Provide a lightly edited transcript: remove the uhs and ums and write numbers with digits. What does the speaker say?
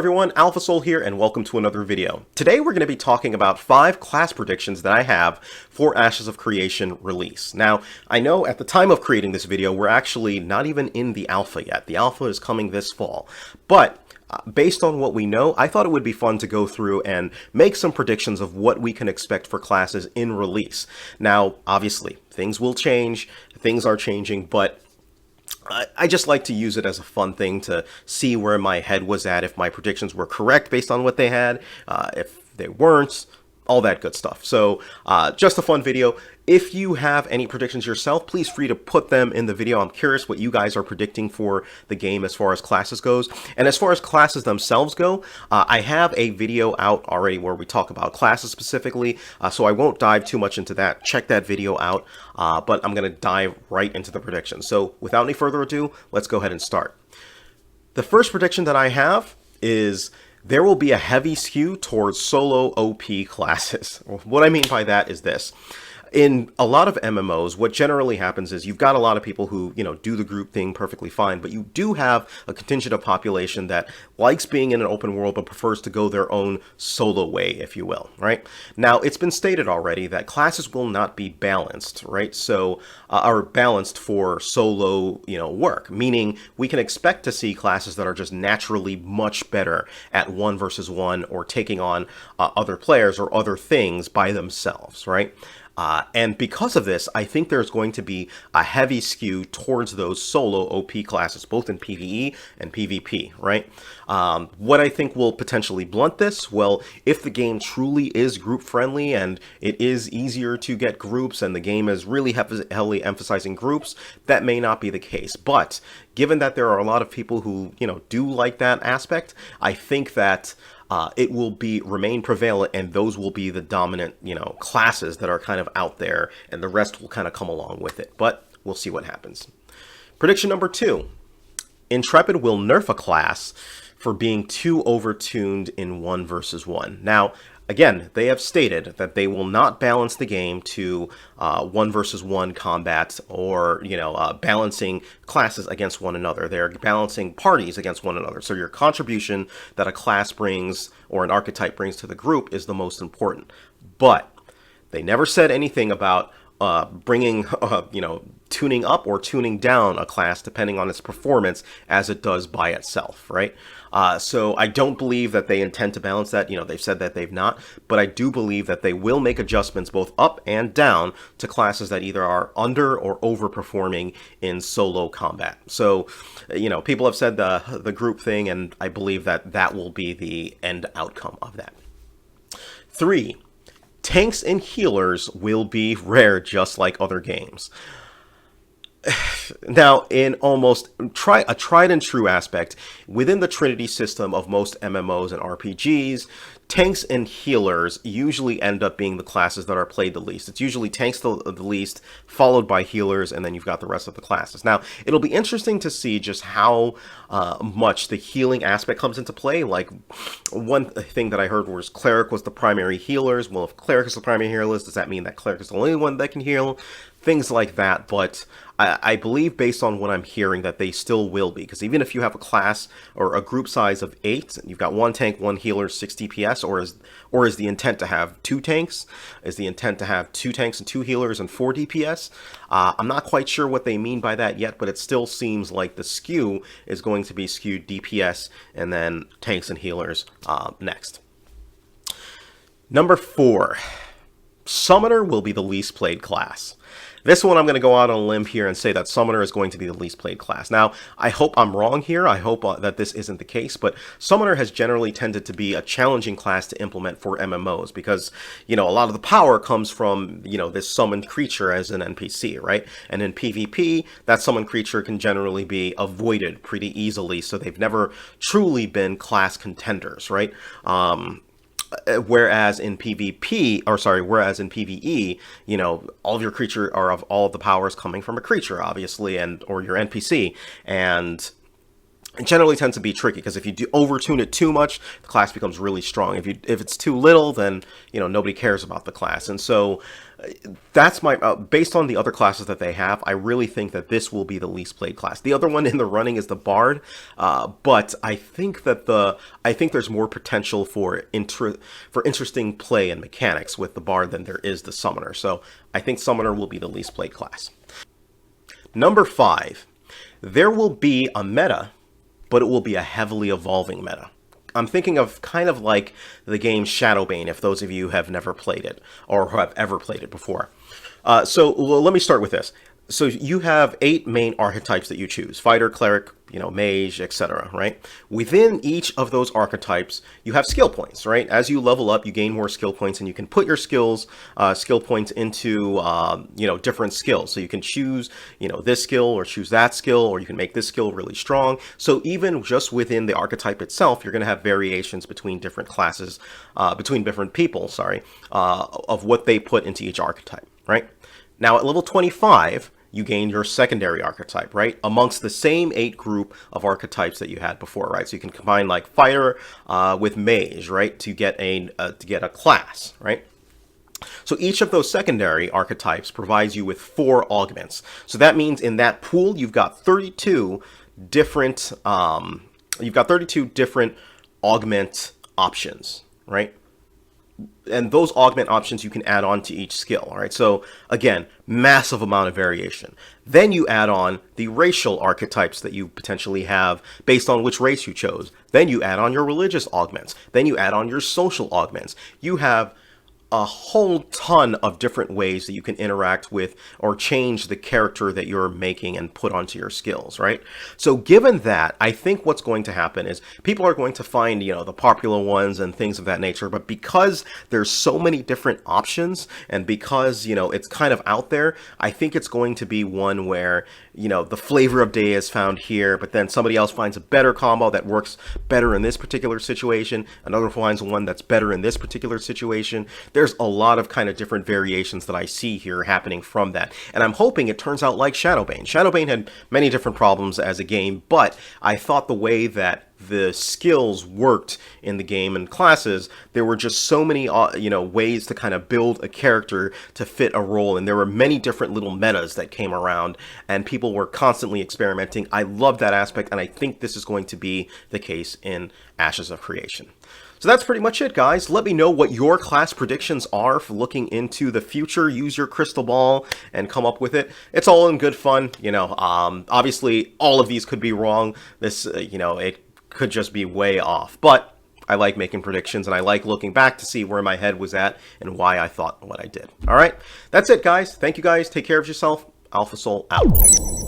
everyone, AlphaSoul here, and welcome to another video. Today we're going to be talking about 5 class predictions that I have for Ashes of Creation release. Now, I know at the time of creating this video, we're actually not even in the alpha yet. The alpha is coming this fall, but based on what we know, I thought it would be fun to go through and make some predictions of what we can expect for classes in release. Now, obviously, things will change, things are changing, but I just like to use it as a fun thing to see where my head was at, if my predictions were correct based on what they had, if they weren't, all that good stuff. So just a fun video. If you have any predictions yourself, please free to put them in the video. I'm curious what you guys are predicting for the game as far as classes goes. And as far as classes themselves go, I have a video out already where we talk about classes specifically, so I won't dive too much into that. Check that video out, but I'm going to dive right into the predictions. So without any further ado, let's go ahead and start. The first prediction that I have is there will be a heavy skew towards solo OP classes. What I mean by that is this. In a lot of MMOs, what generally happens is you've got a lot of people who, do the group thing perfectly fine, but you do have a contingent of population that likes being in an open world but prefers to go their own solo way, if you will, right? Now, it's been stated already that classes will not be balanced, right? So, are balanced for solo, work, meaning we can expect to see classes that are just naturally much better at 1 versus 1 or taking on other players or other things by themselves, right? And because of this, I think there's going to be a heavy skew towards those solo OP classes, both in PvE and PvP, right? What I think will potentially blunt this, well, if the game truly is group friendly and it is easier to get groups and the game is really heavily emphasizing groups, that may not be the case. But given that there are a lot of people who, do like that aspect, I think that it will remain prevalent, and those will be the dominant, classes that are kind of out there, and the rest will kind of come along with it. But we'll see what happens. Prediction number 2. Intrepid will nerf a class for being too overtuned in 1 versus 1. Now, again, they have stated that they will not balance the game to 1 versus 1 combat or, balancing classes against one another. They're balancing parties against one another. So your contribution that a class brings or an archetype brings to the group is the most important. But they never said anything about bringing, tuning up or tuning down a class depending on its performance as it does by itself, right? So I don't believe that they intend to balance that. They've said that they've not, but I do believe that they will make adjustments both up and down to classes that either are under or overperforming in solo combat. So, people have said the group thing, and I believe that that will be the end outcome of that. 3. Tanks and healers will be rare just like other games. Now, in almost a tried and true aspect, within the Trinity system of most MMOs and RPGs, tanks and healers usually end up being the classes that are played the least. It's usually tanks the least, followed by healers, and then you've got the rest of the classes. Now, it'll be interesting to see just how much the healing aspect comes into play. Like, one thing that I heard was Cleric was the primary healers. Well, if Cleric is the primary healers, does that mean that Cleric is the only one that can heal? Things like that, but I believe based on what I'm hearing that they still will be, because even if you have a class or a group size of 8, you've got 1 tank, 1 healer, 6 DPS, or is the intent to have 2 tanks? Is the intent to have 2 tanks and 2 healers and 4 DPS? I'm not quite sure what they mean by that yet, but it still seems like the skew is going to be skewed DPS and then tanks and healers next. Number 4, Summoner will be the least played class. This one I'm going to go out on a limb here and say that Summoner is going to be the least played class. Now, I hope I'm wrong here. I hope that this isn't the case, but Summoner has generally tended to be a challenging class to implement for MMOs because, a lot of the power comes from, this summoned creature as an NPC, right? And in PvP, that summoned creature can generally be avoided pretty easily, so they've never truly been class contenders, right? Whereas in PvE, all of your creature are of all the powers coming from a creature, obviously, or your NPC, and it generally tends to be tricky because if you do overtune it too much, the class becomes really strong. If it's too little, then nobody cares about the class. And so that's my based on the other classes that they have, I really think that this will be the least played class. The other one in the running is the Bard, but I think there's more potential for interesting play and mechanics with the Bard than there is the Summoner. So I think Summoner will be the least played class. Number 5, there will be a meta, but it will be a heavily evolving meta. I'm thinking of kind of like the game ShadowBane, if those of you have never played it or have ever played it before. Well, let me start with this. So you have 8 main archetypes that you choose: fighter, cleric, mage, etc. Right? Within each of those archetypes, you have skill points. Right? As you level up, you gain more skill points, and you can put your skill points into different skills. So you can choose this skill or choose that skill, or you can make this skill really strong. So even just within the archetype itself, you're going to have variations between different classes, between different people. Sorry, of what they put into each archetype. Right? Now at level 25. You gain your secondary archetype, right? Amongst the same 8 group of archetypes that you had before, right? So you can combine like fighter with mage, right? To get a class, right? So each of those secondary archetypes provides you with 4 augments. So that means in that pool, you've got 32 different augment options, right? And those augment options you can add on to each skill. All right, so again, massive amount of variation. Then you add on the racial archetypes that you potentially have based on which race you chose. Then you add on your religious augments. Then you add on your social augments. You have a whole ton of different ways that you can interact with or change the character that you're making and put onto your skills, right? So given that, I think what's going to happen is people are going to find, the popular ones and things of that nature, but because there's so many different options and because, it's kind of out there, I think it's going to be one where, the flavor of day is found here, but then somebody else finds a better combo that works better in this particular situation. Another finds one that's better in this particular situation. There's a lot of kind of different variations that I see here happening from that. And I'm hoping it turns out like ShadowBane. ShadowBane had many different problems as a game, but I thought the way that the skills worked in the game and classes, there were just so many ways to kind of build a character to fit a role, and there were many different little metas that came around and people were constantly experimenting. I love that aspect, and I think this is going to be the case in Ashes of Creation. So that's pretty much it, guys. Let me know what your class predictions are for looking into the future. Use your crystal ball and come up with it. It's all in good fun. Obviously all of these could be wrong. This, it could just be way off, but I like making predictions and I like looking back to see where my head was at and why I thought what I did. All right, that's it, guys. Thank you, guys. Take care of yourself. Alpha Soul out.